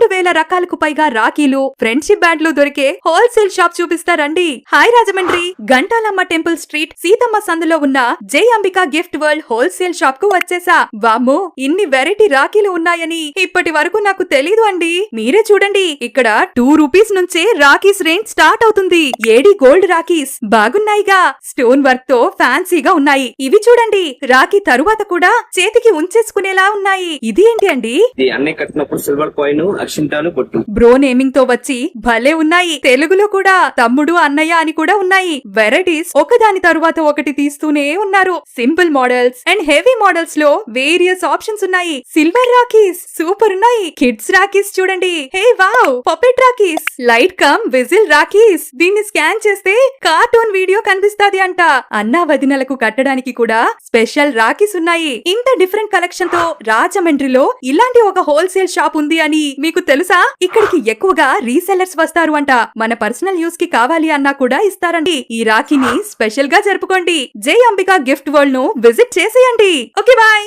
3,000 రకాలకు పైగా రాఖీలు, ఫ్రెండ్షిప్ బ్యాండ్లు దొరికే హోల్సేల్ షాప్ చూపిస్తారండి. Hi Rajahmundry Gantalamma temple street Seethamma సందులో ఉన్న Jai Ambika gift world wholesale shop కు వచ్చేసా. వామ్మో, ఇన్ని వెరైటీ రాఖీలు ఉన్నాయని ఇప్పటి వరకు నాకు తెలీదు అండి. మీరే చూడండి, ఇక్కడ 2 రూపీస్ నుంచే రాఖీస్ రేంజ్ స్టార్ట్ అవుతుంది. ఏడి గోల్డ్ రాఖీస్ బాగున్నాయిగా, స్టోన్ వర్క్ తో ఫ్యాన్సీగా ఉన్నాయి. ఇవి చూడండి, రాఖీ తరువాత కూడా చేతికి ఉంచేసుకునేలా ఉన్నాయి. ఇది ఏంటి అండి? సిల్వర్ కాయిన్, అక్షింతాలు, బొట్టు. బ్రో నేమింగ్ తో వచ్చి భలే ఉన్నాయి. తెలుగులో కూడా తమ్ముడు, అన్నయ్య అని కూడా ఉన్నాయి. వెరైటీస్ ఒకదాని తరువాత ఒకటి తీస్తూనే ఉన్నారు. Simple models and heavy models లో వేరియస్ ఆప్షన్స్ ఉన్నాయి. సిల్వర్ రాఖీస్ సూపర్ ఉన్నాయి. కిడ్స్ రాఖీస్ చూడండి, hey wow, puppet rakhis, light cum whistle rakhis. దీన్ని స్కాన్ చేస్తే కార్టూన్ వీడియో కనిపిస్తాది అంట. అన్నా వదినలకు కట్టడానికి కూడా స్పెషల్ రాఖీస్ ఉన్నాయి. ఇంత డిఫరెంట్ కలెక్షన్ తో రాజమండ్రిలో ఇలాంటి ఒక హోల్సేల్ షాప్ ఉంది అని మీకు తెలుసా? ఇక్కడికి ఎక్కువగా రీసెల్లర్స్ వస్తారు అంట. మన పర్సనల్ యూస్ కి కావాలి అన్నా కూడా ఇస్తారండి. ఈ రాఖీని స్పెషల్ గా జరుపుకోండి. జై అంబికా గిఫ్ట్ వరల్డ్ ను విజిట్ చేసేయండి. Okay bye.